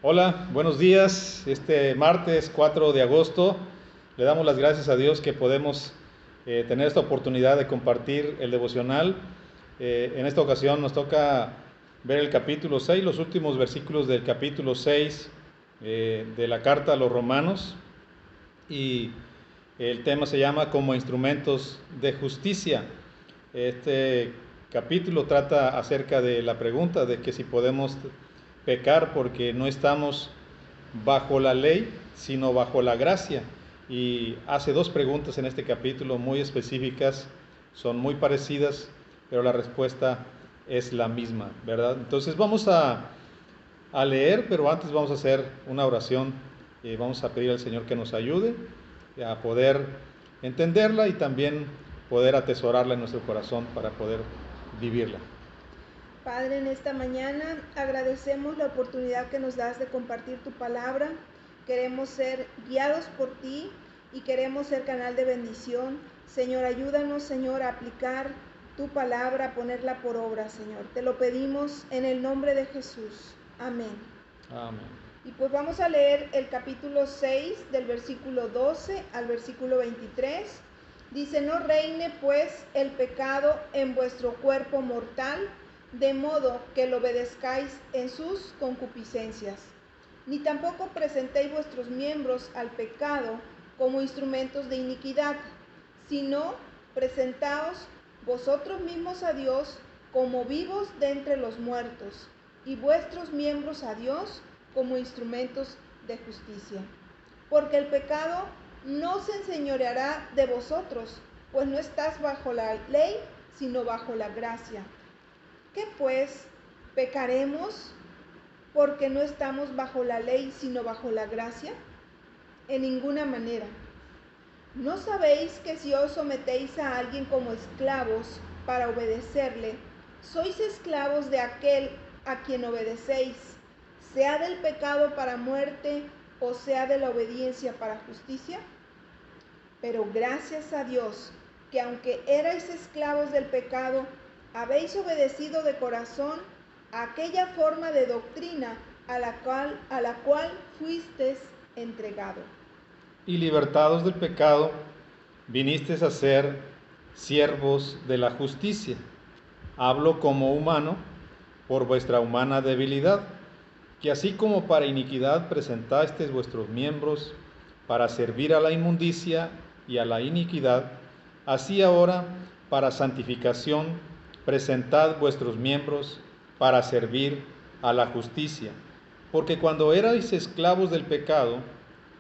Hola, buenos días. Este martes 4 de agosto le damos las gracias a Dios que podemos tener esta oportunidad de compartir el devocional. En esta ocasión nos toca ver el capítulo 6, los últimos versículos del capítulo 6 de la carta a los romanos, y el tema se llama como instrumentos de justicia. Este capítulo trata acerca de la pregunta de que si podemos pecar porque no estamos bajo la ley, sino bajo la gracia. Y hace dos preguntas en este capítulo muy específicas, son muy parecidas, pero la respuesta es la misma, ¿verdad? Entonces vamos a leer, pero antes vamos a hacer una oración. Vamos a pedir al Señor que nos ayude a poder entenderla y también poder atesorarla en nuestro corazón para poder vivirla. Padre, en esta mañana agradecemos la oportunidad que nos das de compartir tu palabra. Queremos ser guiados por ti y queremos ser canal de bendición. Señor, ayúdanos, Señor, a aplicar tu palabra, a ponerla por obra, Señor. Te lo pedimos en el nombre de Jesús. Amén. Amén. Y pues vamos a leer el capítulo 6 del versículo 12 al versículo 23. Dice: no reine pues el pecado en vuestro cuerpo mortal, de modo que lo obedezcáis en sus concupiscencias. Ni tampoco presentéis vuestros miembros al pecado como instrumentos de iniquidad, sino presentaos vosotros mismos a Dios como vivos de entre los muertos, y vuestros miembros a Dios como instrumentos de justicia. Porque el pecado no se enseñoreará de vosotros, pues no estás bajo la ley, sino bajo la gracia. ¿Qué pues? ¿Pecaremos porque no estamos bajo la ley, sino bajo la gracia? En ninguna manera. ¿No sabéis que si os sometéis a alguien como esclavos para obedecerle, sois esclavos de aquel a quien obedecéis, sea del pecado para muerte o sea de la obediencia para justicia? Pero gracias a Dios, que aunque erais esclavos del pecado, habéis obedecido de corazón a aquella forma de doctrina a la cual fuisteis entregado. Y libertados del pecado, vinisteis a ser siervos de la justicia. Hablo como humano por vuestra humana debilidad, que así como para iniquidad presentasteis vuestros miembros para servir a la inmundicia y a la iniquidad, así ahora para santificación presentad vuestros miembros para servir a la justicia. Porque cuando erais esclavos del pecado,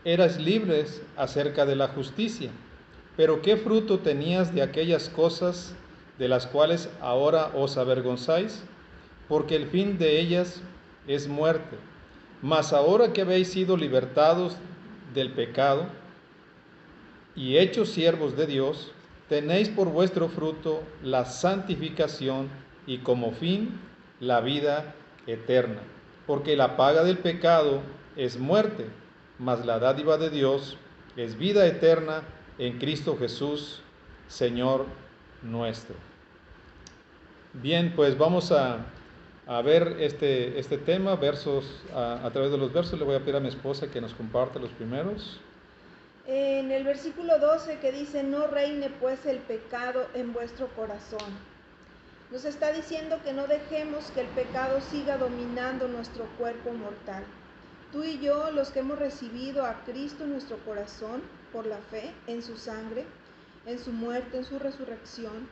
erais libres acerca de la justicia. Pero ¿qué fruto tenías de aquellas cosas de las cuales ahora os avergonzáis? Porque el fin de ellas es muerte. Mas ahora que habéis sido libertados del pecado y hechos siervos de Dios, tenéis por vuestro fruto la santificación y como fin la vida eterna. Porque la paga del pecado es muerte, mas la dádiva de Dios es vida eterna en Cristo Jesús, Señor nuestro. Bien, pues vamos a ver este tema, versos, a través de los versos. Le voy a pedir a mi esposa que nos comparte los primeros. En el versículo 12 que dice: no reine pues el pecado en vuestro corazón. Nos está diciendo que no dejemos que el pecado siga dominando nuestro cuerpo mortal. Tú y yo, los que hemos recibido a Cristo en nuestro corazón por la fe en su sangre, en su muerte, en su resurrección,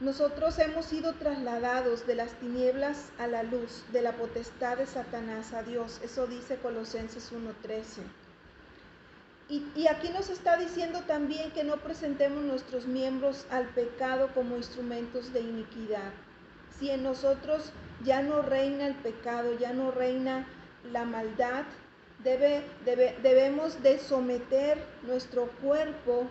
nosotros hemos sido trasladados de las tinieblas a la luz, de la potestad de Satanás a Dios. Eso dice Colosenses 1:13. Y aquí nos está diciendo también que no presentemos nuestros miembros al pecado como instrumentos de iniquidad. Si en nosotros ya no reina el pecado, ya no reina la maldad, debemos de someter nuestro cuerpo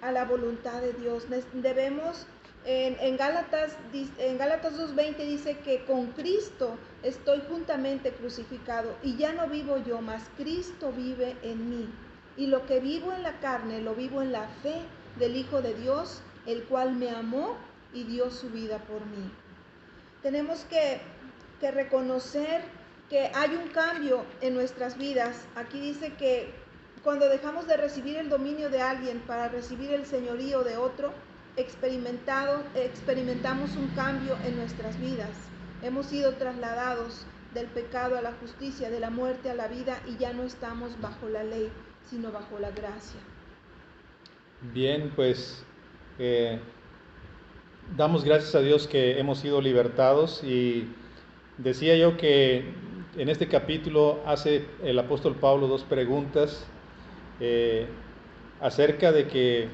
a la voluntad de Dios. Debemos, en Gálatas 2:20 dice que con Cristo estoy juntamente crucificado y ya no vivo yo, mas Cristo vive en mí. Y lo que vivo en la carne, lo vivo en la fe del Hijo de Dios, el cual me amó y dio su vida por mí. Tenemos que reconocer que hay un cambio en nuestras vidas. Aquí dice que cuando dejamos de recibir el dominio de alguien para recibir el señorío de otro, experimentamos un cambio en nuestras vidas. Hemos sido trasladados del pecado a la justicia, de la muerte a la vida, y ya no estamos bajo la ley, sino bajo la gracia. Bien, pues damos gracias a Dios que hemos sido libertados, y decía yo que en este capítulo hace el apóstol Pablo dos preguntas acerca de que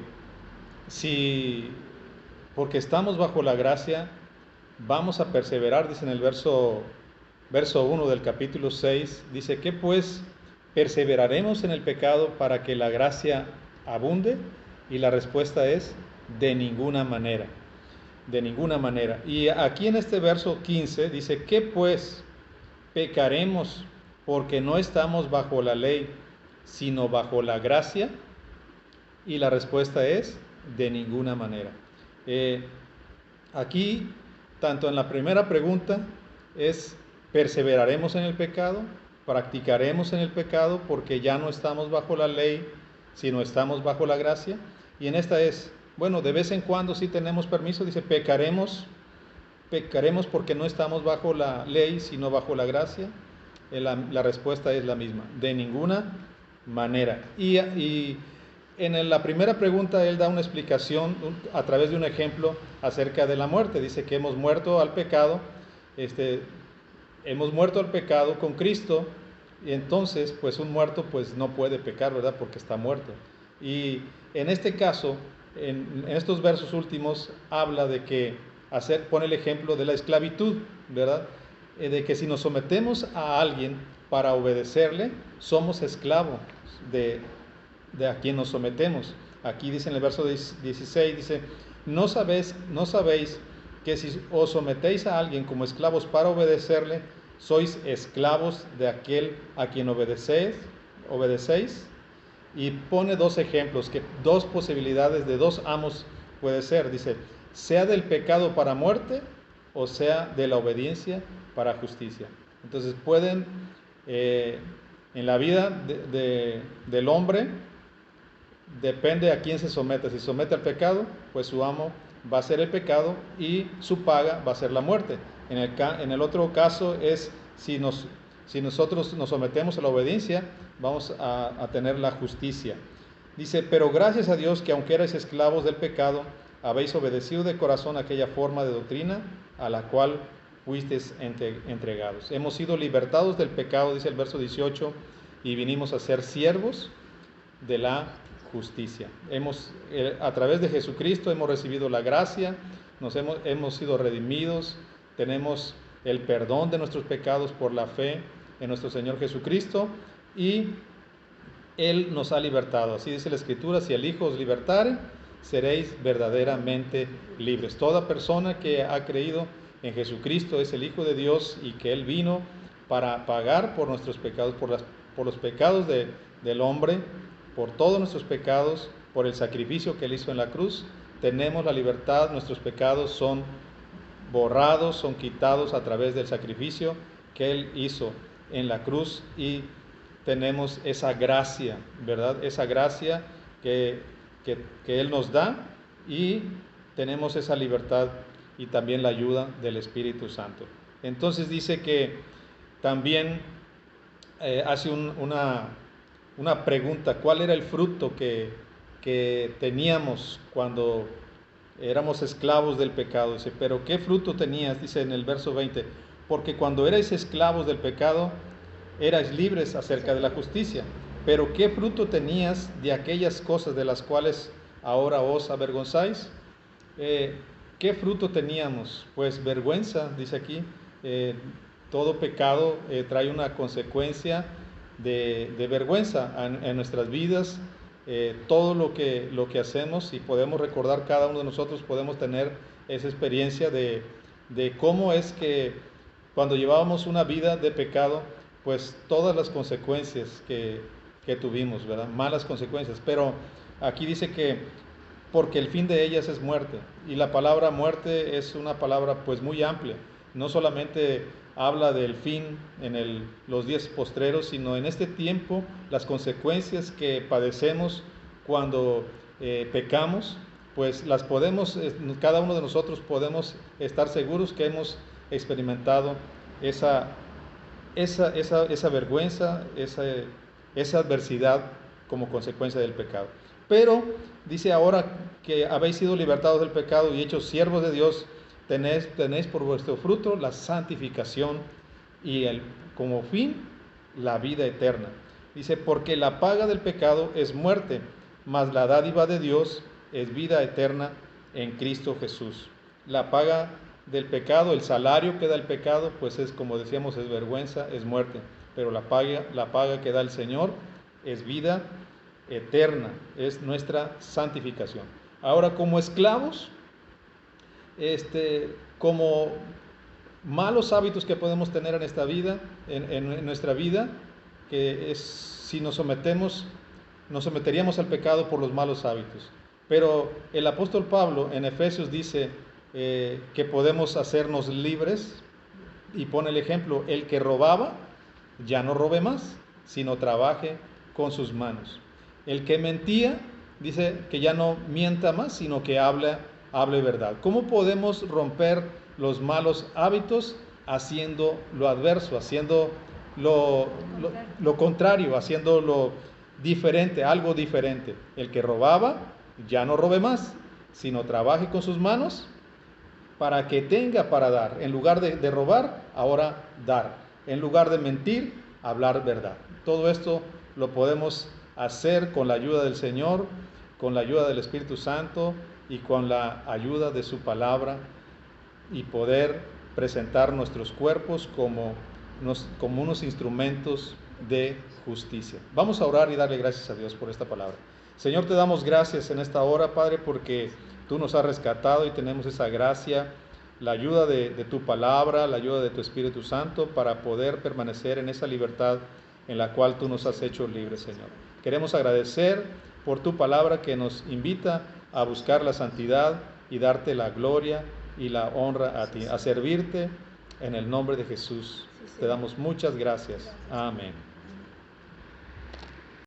si, porque estamos bajo la gracia, vamos a perseverar. Dice en el verso 1 del capítulo 6, dice: ¿qué pues? ¿Perseveraremos en el pecado para que la gracia abunde? Y la respuesta es: de ninguna manera, de ninguna manera. Y aquí en este verso 15 dice: ¿qué pues? ¿Pecaremos porque no estamos bajo la ley, sino bajo la gracia? Y la respuesta es: de ninguna manera. Aquí, tanto en la primera pregunta es: perseveraremos en el pecado, practicaremos en el pecado porque ya no estamos bajo la ley, sino estamos bajo la gracia. Y en esta es: bueno, de vez en cuando sí tenemos permiso. Dice: pecaremos porque no estamos bajo la ley, sino bajo la gracia. La respuesta es la misma: de ninguna manera. Y en la primera pregunta él da una explicación a través de un ejemplo acerca de la muerte. Dice que hemos muerto al pecado, hemos muerto al pecado con Cristo, y entonces pues un muerto pues no puede pecar, ¿verdad? Porque está muerto. Y en este caso, en estos versos últimos, habla de que pone el ejemplo de la esclavitud, ¿verdad? De que si nos sometemos a alguien para obedecerle, somos esclavos de a quien nos sometemos. Aquí dice en el verso 16, dice: ¿no sabéis que si os sometéis a alguien como esclavos para obedecerle, sois esclavos de aquel a quien obedecéis? Y pone dos ejemplos, que dos posibilidades de dos amos puede ser. Dice: sea del pecado para muerte, o sea de la obediencia para justicia. Entonces pueden, en la vida del hombre, depende a quién se somete. Si se somete al pecado, pues su amo va a ser el pecado y su paga va a ser la muerte. En el otro caso es si nosotros nos sometemos a la obediencia, vamos a tener la justicia. Dice: pero gracias a Dios que aunque erais esclavos del pecado, habéis obedecido de corazón aquella forma de doctrina a la cual fuisteis entregados. Hemos sido libertados del pecado, dice el verso 18, y vinimos a ser siervos de la justicia. A través de Jesucristo hemos recibido la gracia, hemos sido redimidos, tenemos el perdón de nuestros pecados por la fe en nuestro Señor Jesucristo, y Él nos ha libertado. Así dice la Escritura: si el Hijo os libertare, seréis verdaderamente libres. Toda persona que ha creído en Jesucristo es el Hijo de Dios, y que Él vino para pagar por nuestros pecados, por los pecados del hombre, por todos nuestros pecados, por el sacrificio que Él hizo en la cruz. Tenemos la libertad, nuestros pecados son borrados, son quitados a través del sacrificio que Él hizo en la cruz, y tenemos esa gracia, ¿verdad? Esa gracia que Él nos da, y tenemos esa libertad y también la ayuda del Espíritu Santo. Entonces dice que también hace una pregunta: ¿cuál era el fruto que teníamos cuando éramos esclavos del pecado? Dice: ¿pero qué fruto tenías? Dice en el verso 20: porque cuando erais esclavos del pecado, erais libres acerca de la justicia. ¿Pero qué fruto tenías de aquellas cosas de las cuales ahora os avergonzáis? ¿Qué fruto teníamos? Pues vergüenza, dice aquí. Todo pecado trae una consecuencia de vergüenza en nuestras vidas. Todo lo que hacemos, y podemos recordar, cada uno de nosotros podemos tener esa experiencia de cómo es que cuando llevábamos una vida de pecado, pues todas las consecuencias que tuvimos, ¿verdad? Malas consecuencias. Pero aquí dice que porque el fin de ellas es muerte, y la palabra muerte es una palabra pues muy amplia. No solamente habla del fin en los días postreros, sino en este tiempo las consecuencias que padecemos cuando pecamos, pues las podemos, cada uno de nosotros podemos estar seguros que hemos experimentado esa vergüenza, esa adversidad como consecuencia del pecado. Pero dice, ahora que habéis sido libertados del pecado y hechos siervos de Dios, tenéis por vuestro fruto la santificación y como fin la vida eterna. Dice, porque la paga del pecado es muerte, mas la dádiva de Dios es vida eterna en Cristo Jesús. La paga del pecado, el salario que da el pecado, pues es, como decíamos, es vergüenza, es muerte. Pero la paga que da el Señor es vida eterna, es nuestra santificación. Ahora, como esclavos, como malos hábitos que podemos tener en esta vida, en nuestra vida, que es si nos someteríamos al pecado por los malos hábitos. Pero el apóstol Pablo en Efesios dice que podemos hacernos libres, y pone el ejemplo: el que robaba, ya no robe más, sino trabaje con sus manos. El que mentía, dice que ya no mienta más, sino que hable verdad. ¿Cómo podemos romper los malos hábitos? Haciendo lo adverso, haciendo lo contrario, haciendo lo diferente, algo diferente. El que robaba, ya no robe más, sino trabaje con sus manos para que tenga para dar. En lugar de robar, ahora dar. En lugar de mentir, hablar verdad. Todo esto lo podemos hacer con la ayuda del Señor, con la ayuda del Espíritu Santo y con la ayuda de su palabra, y poder presentar nuestros cuerpos como unos instrumentos de justicia. Vamos a orar y darle gracias a Dios por esta palabra. Señor, te damos gracias en esta hora, Padre, porque tú nos has rescatado y tenemos esa gracia, la ayuda de tu palabra, la ayuda de tu Espíritu Santo, para poder permanecer en esa libertad en la cual tú nos has hecho libres, Señor. Queremos agradecer por tu palabra que nos invita a buscar la santidad y darte la gloria y la honra a ti, a servirte en el nombre de Jesús. Te damos muchas gracias. Amén.